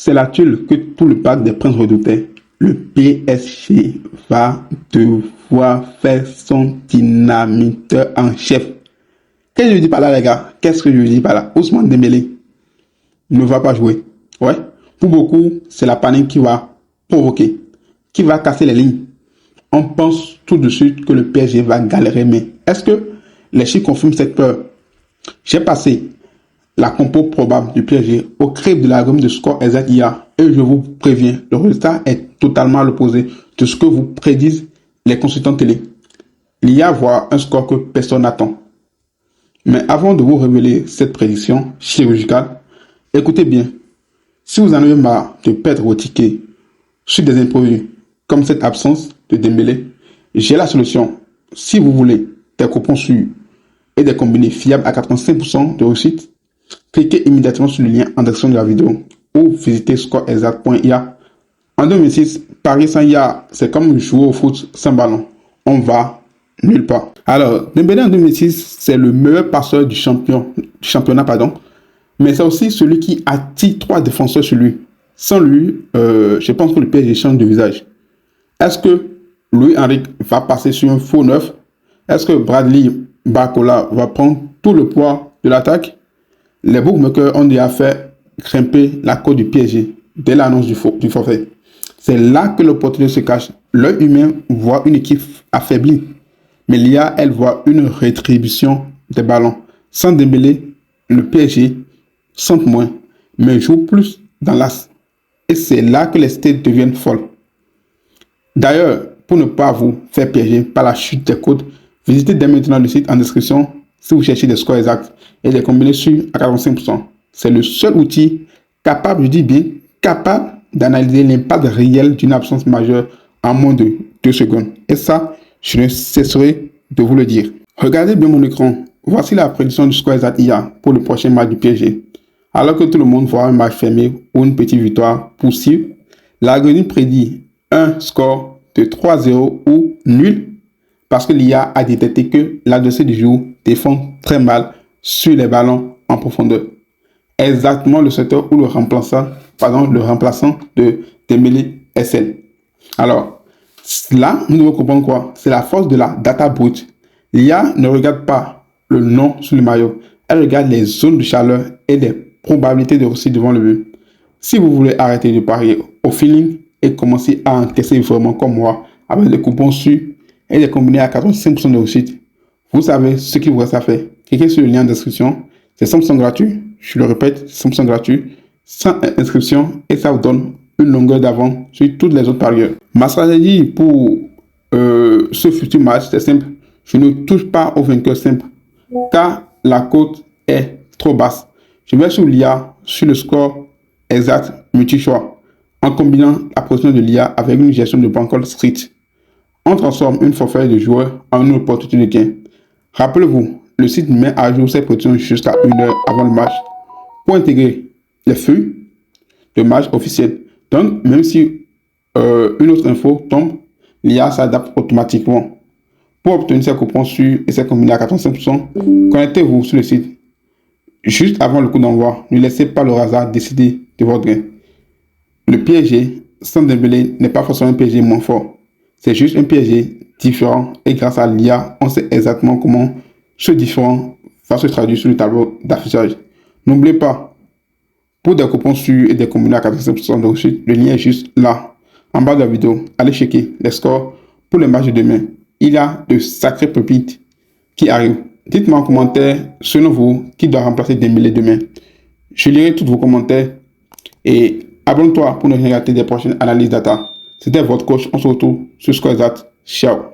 C'est la tuile que tout le Parc des Princes redoutait. Le PSG va devoir faire son dynamiteur en chef. Qu'est-ce que je dis par là, les gars? Qu'est-ce que je dis par là? Ousmane Dembélé ne va pas jouer. Ouais. Pour beaucoup, c'est la panique qui va provoquer, qui va casser les lignes. On pense tout de suite que le PSG va galérer. Mais est-ce que les chiffres confirment cette peur? J'ai passé la compo probable du PSG au crible de la gomme de score exact hier. Et je vous préviens, le résultat est totalement à l'opposé de ce que vous prédisent les consultants télé. Il y a à voir un score que personne n'attend. Mais avant de vous révéler cette prédiction chirurgicale, écoutez bien. Si vous en avez marre de perdre vos tickets sur des imprévus comme cette absence de Dembélé, j'ai la solution. Si vous voulez des coupons sûrs et des combinés fiables à 85% de réussite, cliquez immédiatement sur le lien en description de la vidéo ou visitez scoreexact.ia. En 2006, parier sans IA, c'est comme jouer au foot sans ballon. On va nulle part. Alors, Dembélé en 2006, c'est le meilleur passeur du championnat, mais c'est aussi celui qui attire 3 défenseurs sur lui. Sans lui, je pense que le PSG change de visage. Est-ce que Louis-Henrique va passer sur un faux neuf? Est-ce que Bradley Barcola va prendre tout le poids de l'attaque? Les bookmakers ont déjà fait grimper la cote du PSG dès l'annonce du forfait. C'est là que l'opportunité se cache. L'œil humain voit une équipe affaiblie, mais l'IA, elle voit une rétribution des ballons. Sans Dembélé, le PSG sent moins, mais joue plus dans l'as. Et c'est là que les stats deviennent folles. D'ailleurs, pour ne pas vous faire piéger par la chute des codes, visitez dès maintenant le site en description si vous cherchez des scores exacts et des combinés sûrs à 45%. C'est le seul outil capable, je dis bien, capable d'analyser l'impact réel d'une absence majeure en moins de 2 secondes. Et ça, je ne cesserai de vous le dire. Regardez bien mon écran. Voici la prédiction du score exact IA pour le prochain match du PSG. Alors que tout le monde voit un match fermé ou une petite victoire possible, l'algorithme prédit un score de 3-0 ou nul parce que l'IA a détecté que l'adversaire du jour défend très mal sur les ballons en profondeur. Exactement le secteur où le remplaçant de Dembélé SL. Alors, là, nous devons comprendre quoi? C'est la force de la data brute. L'IA ne regarde pas le nom sur le maillot. Elle regarde les zones de chaleur et les probabilités de réussite devant le but. Si vous voulez arrêter de parier au feeling et commencer à encaisser vraiment comme moi avec des coupons sûrs et des combinés à 85% de réussite, vous savez ce qu'il vous reste à faire. Cliquez sur le lien en description. C'est 100% gratuit. Je le répète, 100% gratuit, sans inscription et ça vous donne une longueur d'avance sur toutes les autres parieurs. Ma stratégie pour ce futur match, c'est simple. Je ne touche pas au vainqueur simple car la cote est trop basse. Je vais sur l'IA, sur le score exact multi-choix, en combinant la position de l'IA avec une gestion de bankroll street. On transforme une forfait de joueur en une opportunité de gain. Rappelez-vous, le site met à jour ses prédictions jusqu'à 1 heure avant le match pour intégrer les feuilles de match officiels. Donc, même si une autre info tombe, l'IA s'adapte automatiquement. Pour obtenir ces coupons sûrs et ces combinés à 85%, connectez-vous sur le site juste avant le coup d'envoi. Ne laissez pas le hasard décider de votre gain. Le PSG sans Dembélé n'est pas forcément un PSG moins fort. C'est juste un PSG différent et grâce à l'IA, on sait exactement comment ce différent va se traduire sur le tableau d'affichage. N'oubliez pas, pour des coupons sûrs et des combinés à 85% de réussite, le lien est juste là, en bas de la vidéo. Allez checker les scores pour le match de demain. Il y a de sacrées pépites qui arrivent. Dites-moi en commentaire, selon vous, qui doit remplacer Dembélé demain. Je lirai tous vos commentaires et abonne-toi pour ne rien rater des prochaines analyses data. C'était votre coach, on se retrouve sur Score Exact. Ciao.